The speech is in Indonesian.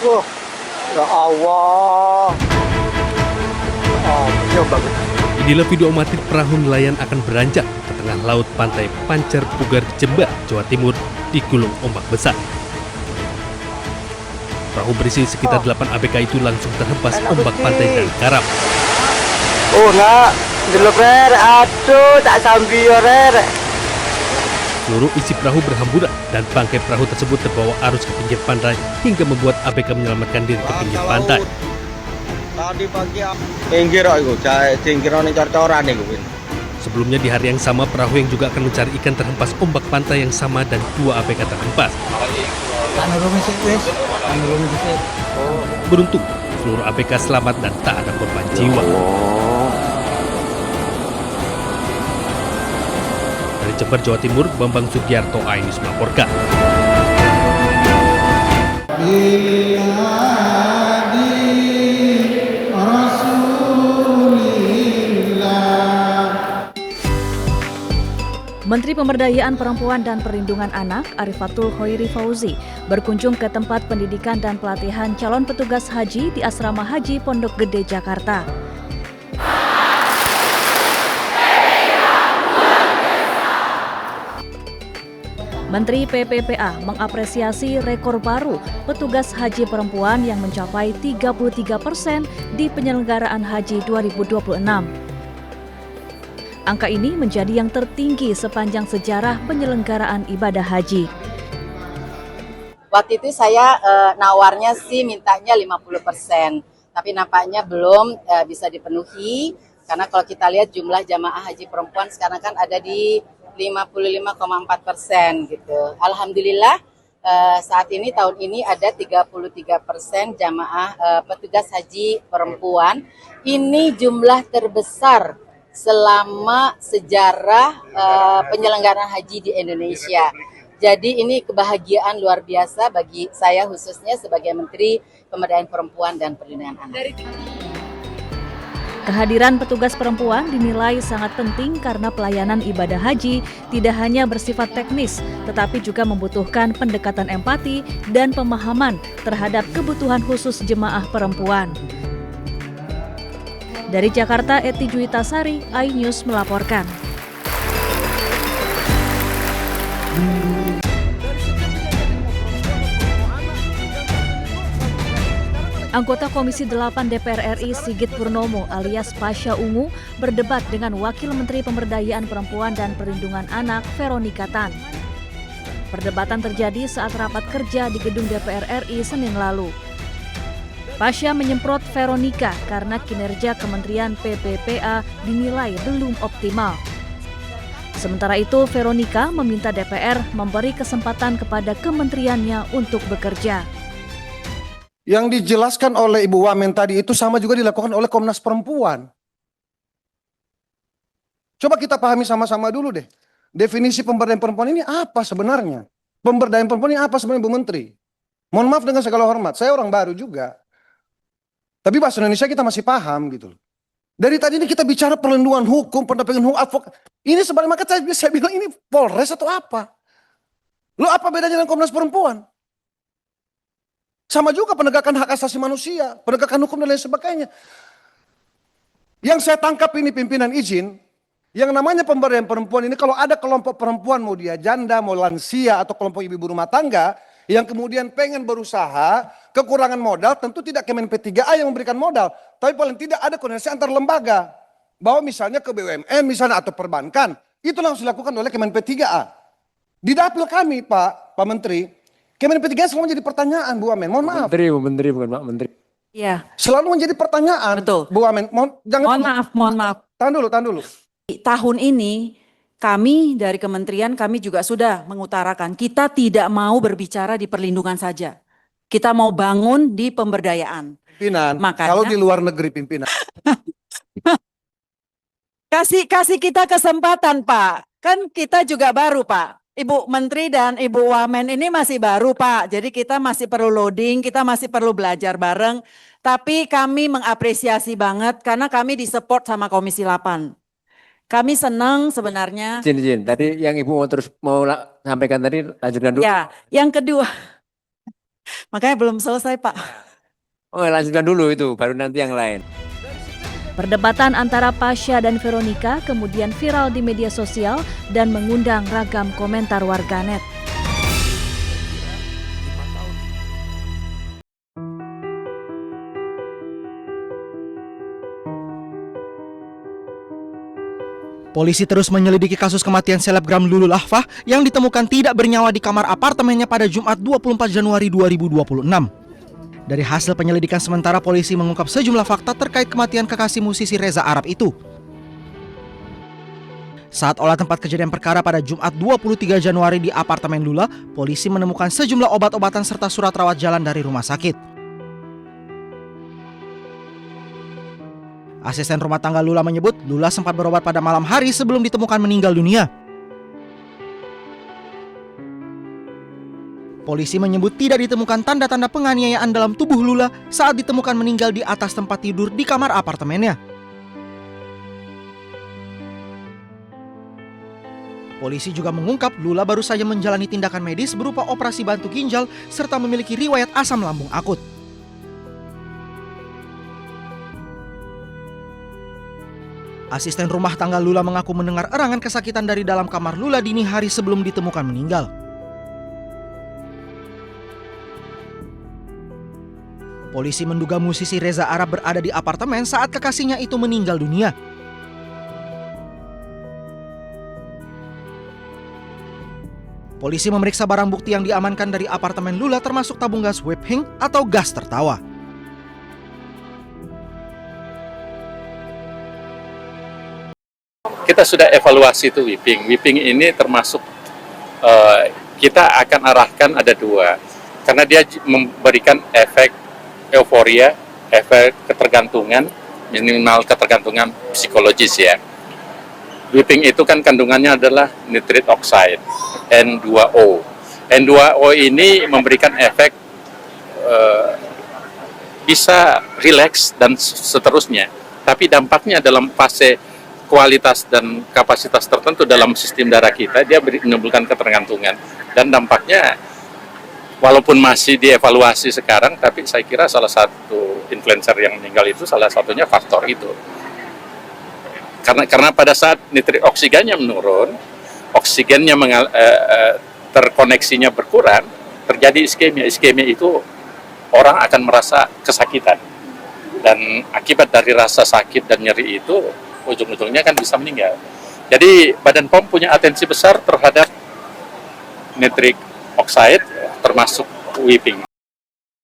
Wah, ya Allah. Oh, ya bagus. Inilah video amatir perahu nelayan akan beranjak ke tengah laut pantai Pancar Pugar, Jember, Jawa Timur di gulung ombak besar. Perahu berisi sekitar 8 ABK itu langsung terhempas ombak pantai dan karang. Oh, nak. Dulu, Rer. Aduh, tak sambil, Rer. Seluruh isi perahu berhamburan dan bangkai perahu tersebut terbawa arus ke pinggir pantai hingga membuat ABK menyelamatkan diri ke pinggir pantai. Tadi pagi pinggir iku, pinggir ning cor-coran iku. Sebelumnya di hari yang sama perahu yang juga akan mencari ikan terhempas ombak pantai yang sama dan 2 ABK terhempas. Beruntung seluruh ABK selamat dan tak ada korban jiwa. Dari Jember, Jawa Timur, Bambang Sugiarto, iNews melaporkan. Menteri Pemberdayaan Perempuan dan Perlindungan Anak Arifatul Khoiri Fauzi berkunjung ke tempat pendidikan dan pelatihan calon petugas haji di Asrama Haji Pondok Gede, Jakarta. Menteri PPPA mengapresiasi rekor baru petugas haji perempuan yang mencapai 33% di penyelenggaraan haji 2026. Angka ini menjadi yang tertinggi sepanjang sejarah penyelenggaraan ibadah haji. Waktu itu saya nawarnya sih mintanya 50%, tapi nampaknya belum bisa dipenuhi karena kalau kita lihat jumlah jamaah haji perempuan sekarang kan ada di 55,4% gitu. Alhamdulillah saat ini tahun ini ada 33% jamaah petugas haji perempuan. Ini jumlah terbesar selama sejarah penyelenggaraan haji di Indonesia. Jadi ini kebahagiaan luar biasa bagi saya khususnya sebagai Menteri Pemberdayaan Perempuan dan Perlindungan Anak. Kehadiran petugas perempuan dinilai sangat penting karena pelayanan ibadah haji tidak hanya bersifat teknis, tetapi juga membutuhkan pendekatan empati dan pemahaman terhadap kebutuhan khusus jemaah perempuan. Dari Jakarta, Eti Juwitasari, iNews melaporkan. Anggota Komisi 8 DPR RI Sigit Purnomo alias Pasha Ungu berdebat dengan Wakil Menteri Pemberdayaan Perempuan dan Perlindungan Anak Veronika Tan. Perdebatan terjadi saat rapat kerja di gedung DPR RI Senin lalu. Pasha menyemprot Veronika karena kinerja Kementerian PPPA dinilai belum optimal. Sementara itu, Veronika meminta DPR memberi kesempatan kepada kementeriannya untuk bekerja. Yang dijelaskan oleh Ibu Wamen tadi itu sama juga dilakukan oleh Komnas Perempuan. Coba kita pahami sama-sama dulu deh. Definisi pemberdayaan perempuan ini apa sebenarnya? Pemberdayaan perempuan ini apa sebenarnya, Bu Menteri? Mohon maaf dengan segala hormat, saya orang baru juga. Tapi bahasa Indonesia kita masih paham gitu loh. Dari tadi ini kita bicara perlindungan hukum, pendampingan hukum, advokat. Ini sebenarnya maka saya bilang ini Polres atau apa? Lo apa bedanya dengan Komnas Perempuan? Sama juga penegakan hak asasi manusia, penegakan hukum dan lain sebagainya. Yang saya tangkap ini pimpinan izin, yang namanya pemberdayaan perempuan ini kalau ada kelompok perempuan mau dia janda, mau lansia atau kelompok ibu rumah tangga yang kemudian pengen berusaha, kekurangan modal, tentu tidak Kemen P3A yang memberikan modal, tapi paling tidak ada koordinasi antar lembaga. Bahwa misalnya ke BUMN misalnya atau perbankan, itu langsung dilakukan oleh Kemen P3A. Di dapil kami Pak Menteri, Kemen P3A selalu menjadi pertanyaan Bu Wamen, mohon maaf. Bu Menteri bukan Pak Menteri. Iya. Selalu menjadi pertanyaan. Betul. Bu Wamen, Mohon maaf. Tahan dulu. Tahun ini kami dari kementerian kami juga sudah mengutarakan kita tidak mau berbicara di perlindungan saja. Kita mau bangun di pemberdayaan. Pimpinan, Makanya, kalau di luar negeri pimpinan. kasih kita kesempatan Pak. Kan kita juga baru Pak. Ibu Menteri dan Ibu Wamen ini masih baru Pak. Jadi kita masih perlu loading, kita masih perlu belajar bareng. Tapi kami mengapresiasi banget karena kami disupport sama Komisi 8. Kami senang sebenarnya. Izin. Tadi yang Ibu mau sampaikan tadi lanjutkan dulu. Ya, yang kedua. Makanya belum selesai, Pak. Oh, lanjutkan dulu itu, baru nanti yang lain. Perdebatan antara Pasha dan Veronica kemudian viral di media sosial dan mengundang ragam komentar warganet. Polisi terus menyelidiki kasus kematian selebgram Lulul Ahfah yang ditemukan tidak bernyawa di kamar apartemennya pada Jumat 24 Januari 2026. Dari hasil penyelidikan sementara, polisi mengungkap sejumlah fakta terkait kematian kekasih musisi Reza Arab itu. Saat olah tempat kejadian perkara pada Jumat 23 Januari di apartemen Lula, polisi menemukan sejumlah obat-obatan serta surat rawat jalan dari rumah sakit. Asisten rumah tangga Lula menyebut Lula sempat berobat pada malam hari sebelum ditemukan meninggal dunia. Polisi menyebut tidak ditemukan tanda-tanda penganiayaan dalam tubuh Lula saat ditemukan meninggal di atas tempat tidur di kamar apartemennya. Polisi juga mengungkap Lula baru saja menjalani tindakan medis berupa operasi bantu ginjal serta memiliki riwayat asam lambung akut. Asisten rumah tangga Lula mengaku mendengar erangan kesakitan dari dalam kamar Lula dini hari sebelum ditemukan meninggal. Polisi menduga musisi Reza Arab berada di apartemen saat kekasihnya itu meninggal dunia. Polisi memeriksa barang bukti yang diamankan dari apartemen Lula termasuk tabung gas Webhing atau gas tertawa. Kita sudah evaluasi itu whipping. Whipping ini termasuk kita akan arahkan ada dua. Karena dia memberikan efek euforia, efek ketergantungan, minimal ketergantungan psikologis ya. Whipping itu kan kandungannya adalah nitric oxide, N2O. N2O ini memberikan efek bisa rileks dan seterusnya. Tapi dampaknya dalam fase kualitas dan kapasitas tertentu dalam sistem darah kita, dia menimbulkan ketergantungan. Dan dampaknya, walaupun masih dievaluasi sekarang, tapi saya kira salah satu influencer yang meninggal itu salah satunya faktor itu. Karena pada saat nitrik oksigennya menurun, oksigennya terkoneksinya berkurang, terjadi iskemia. Iskemia itu orang akan merasa kesakitan. Dan akibat dari rasa sakit dan nyeri itu, ujung-ujungnya kan bisa meninggal. Jadi Badan POM punya atensi besar terhadap nitric oxide termasuk whipping.